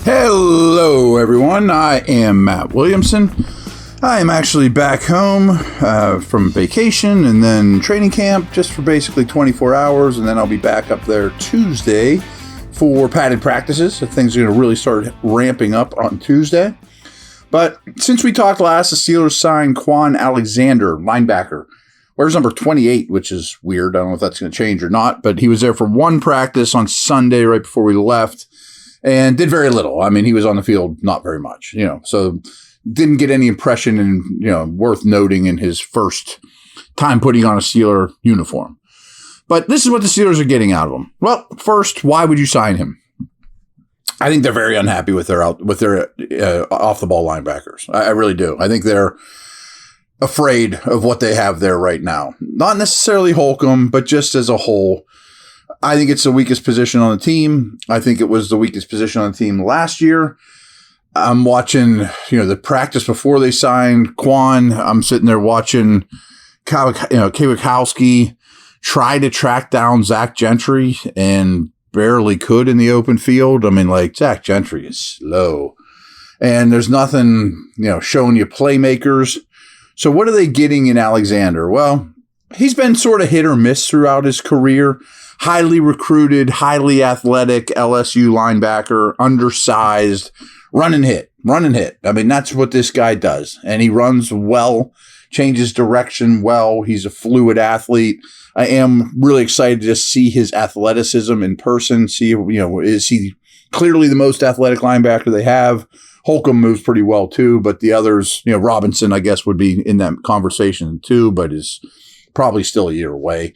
Hello, everyone. I am Matt Williamson. I am actually back home from vacation and then training camp just for basically 24 hours, and then I'll be back up there Tuesday for padded practices. So things are going to really start ramping up on Tuesday. But since we talked last, the Steelers signed Quan Alexander, linebacker. Wears number 28, which is weird. I don't know if that's going to change or not, but he was there for one practice on Sunday right before we left. And did very little. I mean, he was on the field not very much, so didn't get any impression and, worth noting in his first time putting on a Steeler uniform. But this is what the Steelers are getting out of him. Well, first, why would you sign him? I think they're very unhappy with their off the ball linebackers. I really do. I think they're afraid of what they have there right now. Not necessarily Holcomb, but just as a whole. I think it's the weakest position on the team. I think it was the weakest position on the team last year. I'm watching, the practice before they signed Quan. I'm sitting there watching Kovacevic try to track down Zach Gentry and barely could in the open field. I mean, Zach Gentry is slow. And there's nothing, showing you playmakers. So what are they getting in Alexander? Well, he's been sort of hit or miss throughout his career. Highly recruited, highly athletic LSU linebacker, undersized, run and hit. I mean, that's what this guy does. And he runs well, changes direction well. He's a fluid athlete. I am really excited to just see his athleticism in person. See, is he clearly the most athletic linebacker they have? Holcomb moves pretty well too, but the others, Robinson, I guess, would be in that conversation too, but is probably still a year away.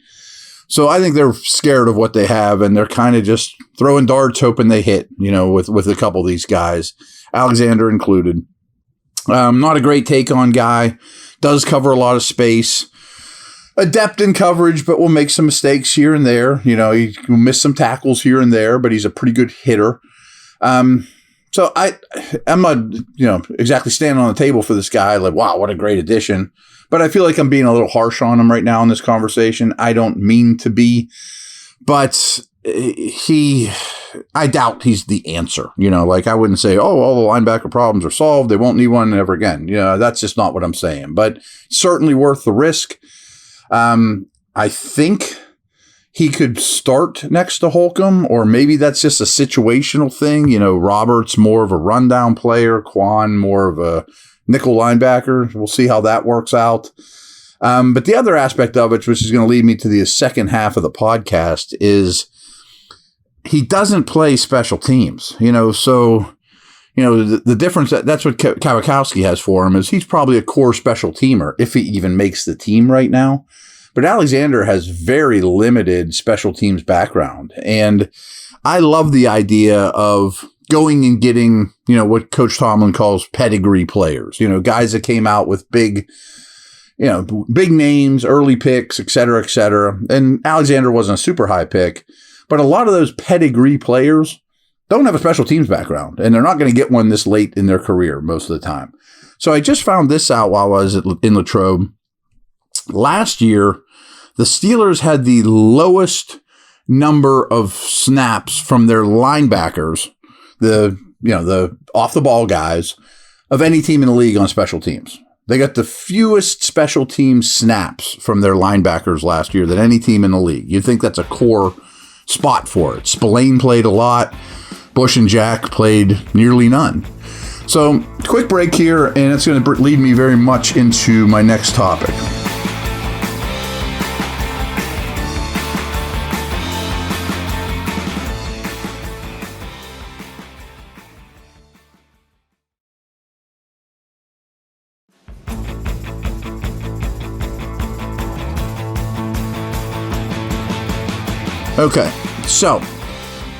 So I think they're scared of what they have, and they're kind of just throwing darts, hoping they hit, with a couple of these guys, Alexander included. Not a great take-on guy, does cover a lot of space, adept in coverage, but will make some mistakes here and there. He will miss some tackles here and there, but he's a pretty good hitter. So I'm not, exactly standing on the table for this guy, wow, what a great addition. But I feel like I'm being a little harsh on him right now in this conversation. I don't mean to be, but I doubt he's the answer. I wouldn't say, all the linebacker problems are solved. They won't need one ever again. That's just not what I'm saying, but certainly worth the risk. I think he could start next to Holcomb, or maybe that's just a situational thing. Roberts more of a rundown player, Quan more of a nickel linebacker. We'll see how that works out. But the other aspect of it, which is going to lead me to the second half of the podcast, is he doesn't play special teams. The difference, that's what Kovacevic has for him, is he's probably a core special teamer, if he even makes the team right now. But Alexander has very limited special teams background. And I love the idea of going and getting, what Coach Tomlin calls pedigree players, guys that came out with big names, early picks, et cetera, et cetera. And Alexander wasn't a super high pick, but a lot of those pedigree players don't have a special teams background, and they're not going to get one this late in their career most of the time. So I just found this out while I was in Latrobe. Last year, the Steelers had the lowest number of snaps from their linebackers, the off the ball guys, of any team in the league on special teams. They got the fewest special team snaps from their linebackers last year than any team in the league. You'd think that's a core spot for it. Spillane played a lot. Bush and Jack played nearly none. So quick break here, and it's going to lead me very much into my next topic. Okay, so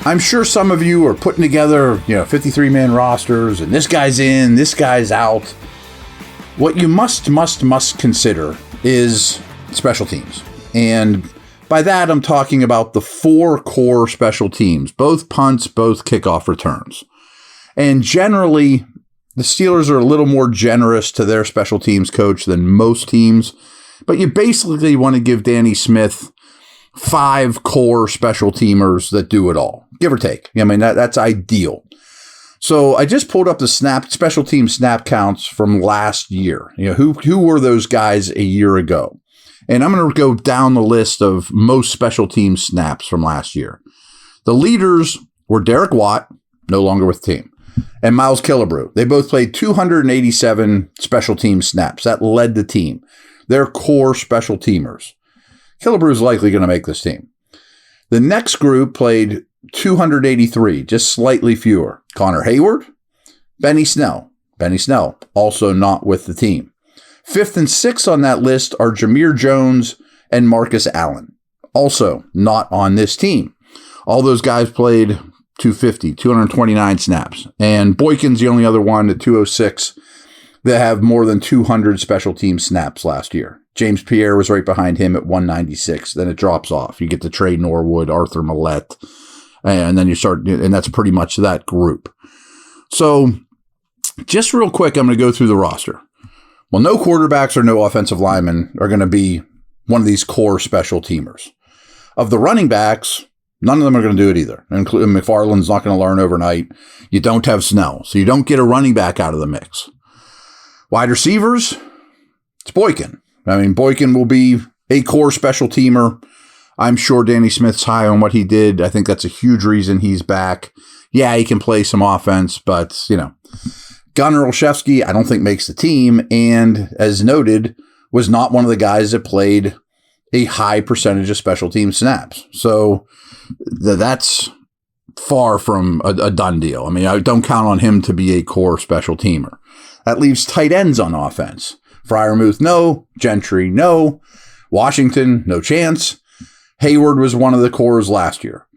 I'm sure some of you are putting together, 53-man rosters, and this guy's in, this guy's out. What you must consider is special teams. And by that, I'm talking about the 4 core special teams, both punts, both kickoff returns. And generally, the Steelers are a little more generous to their special teams coach than most teams. But you basically want to give Danny Smith 5 core special teamers that do it all, give or take. I mean, that's ideal. So I just pulled up the special team snap counts from last year. Who were those guys a year ago? And I'm going to go down the list of most special team snaps from last year. The leaders were Derek Watt, no longer with the team, and Miles Killebrew. They both played 287 special team snaps. That led the team. They're core special teamers. Killebrew is likely going to make this team. The next group played 283, just slightly fewer. Connor Hayward, Benny Snell. Benny Snell, also not with the team. 5th and 6th on that list are Jameer Jones and Marcus Allen, also not on this team. All those guys played 250, 229 snaps. And Boykin's the only other one at 206 that have more than 200 special team snaps last year. James Pierre was right behind him at 196. Then it drops off. You get to Trey Norwood, Arthur Millette, and then you start, and that's pretty much that group. So just real quick, I'm going to go through the roster. Well, no quarterbacks or no offensive linemen are going to be one of these core special teamers. Of the running backs, none of them are going to do it either. Including McFarland's not going to learn overnight. You don't have Snell, so you don't get a running back out of the mix. Wide receivers, it's Boykin. I mean, Boykin will be a core special teamer. I'm sure Danny Smith's high on what he did. I think that's a huge reason he's back. Yeah, he can play some offense, but, Gunnar Olszewski, I don't think makes the team, and as noted, was not one of the guys that played a high percentage of special team snaps. So that's far from a done deal. I mean, I don't count on him to be a core special teamer. That leaves tight ends on offense. Freiermuth, no. Gentry, no. Washington, no chance. Hayward was one of the cores last year.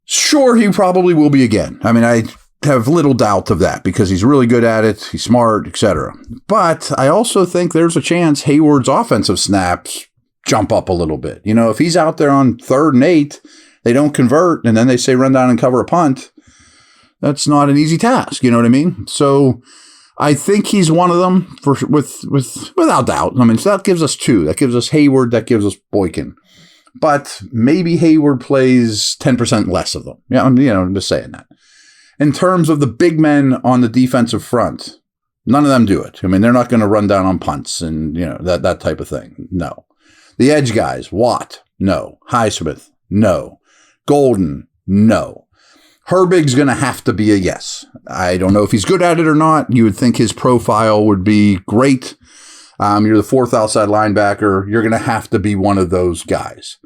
Sure, he probably will be again. I mean, I have little doubt of that because he's really good at it. He's smart, etc. But I also think there's a chance Hayward's offensive snaps jump up a little bit. If he's out there on 3rd and 8, they don't convert, and then they say run down and cover a punt. That's not an easy task. You know what I mean? So I think he's one of them without doubt. I mean, so that gives us 2. That gives us Hayward. That gives us Boykin. But maybe Hayward plays 10% less of them. Yeah, I'm just saying that. In terms of the big men on the defensive front, none of them do it. I mean, they're not going to run down on punts and, that type of thing. No. The edge guys, Watt, no. Highsmith, no. Golden, no. Herbig's going to have to be a yes. I don't know if he's good at it or not. You would think his profile would be great. You're the 4th outside linebacker. You're going to have to be one of those guys.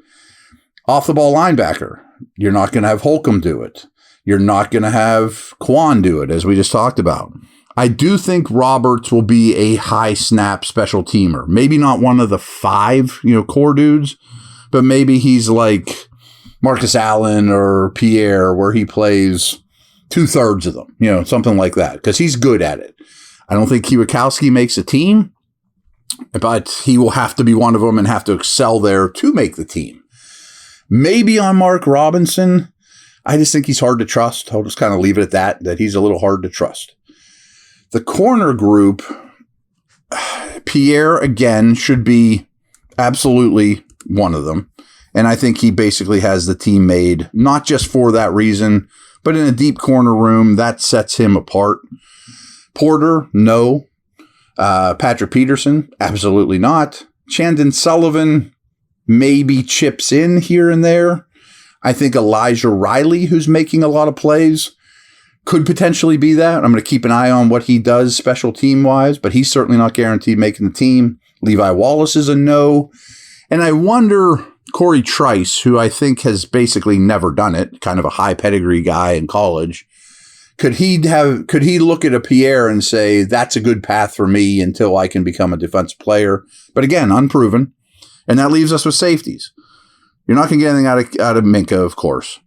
Off the ball linebacker, you're not going to have Holcomb do it. You're not going to have Kwon do it, as we just talked about. I do think Roberts will be a high snap special teamer. Maybe not one of the 5, core dudes, but maybe he's like Marcus Allen or Pierre, where he plays 2/3 of them, something like that, because he's good at it. I don't think Kiwakowski makes a team, but he will have to be one of them and have to excel there to make the team. Maybe on Mark Robinson. I just think he's hard to trust. I'll just kind of leave it at that he's a little hard to trust. The corner group, Pierre, again, should be absolutely one of them. And I think he basically has the team made, not just for that reason, but in a deep corner room, that sets him apart. Porter, no. Patrick Peterson, absolutely not. Chandon Sullivan maybe chips in here and there. I think Elijah Riley, who's making a lot of plays, could potentially be that. I'm going to keep an eye on what he does special team-wise, but he's certainly not guaranteed making the team. Levi Wallace is a no. And I wonder, Corey Trice, who I think has basically never done it, kind of a high pedigree guy in college, could he look at a Pierre and say, that's a good path for me until I can become a defensive player? But again, unproven. And that leaves us with safeties. You're not going to get anything out of Minka, of course.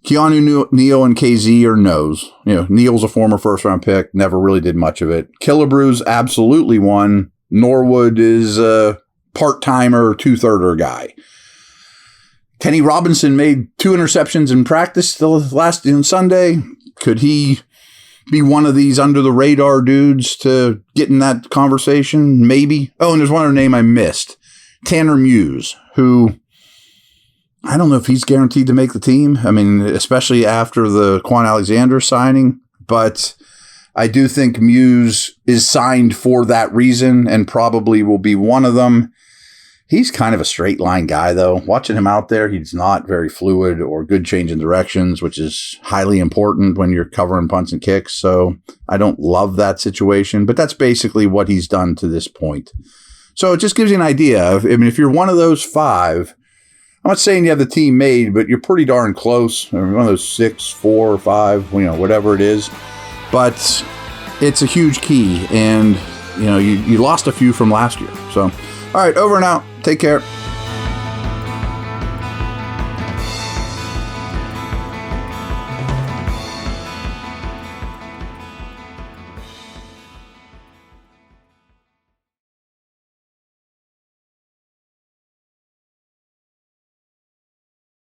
Keanu Neal and KZ are no's. Neal's a former first-round pick, never really did much of it. Killebrew's absolutely one. Norwood is a part-timer, 2/3 guy. Kenny Robinson made 2 interceptions in practice last Sunday. Could he be one of these under-the-radar dudes to get in that conversation? Maybe. Oh, and there's one other name I missed. Tanner Muse, who I don't know if he's guaranteed to make the team. I mean, especially after the Quan Alexander signing, but I do think Muse is signed for that reason and probably will be one of them. He's kind of a straight line guy, though. Watching him out there, he's not very fluid or good change in directions, which is highly important when you're covering punts and kicks. So I don't love that situation, but that's basically what he's done to this point. So it just gives you an idea. If you're one of those 5, I'm not saying you have the team made, but you're pretty darn close. One of those 6, 4, or 5, whatever it is. But it's a huge key, and you lost a few from last year. So, all right, over and out. Take care.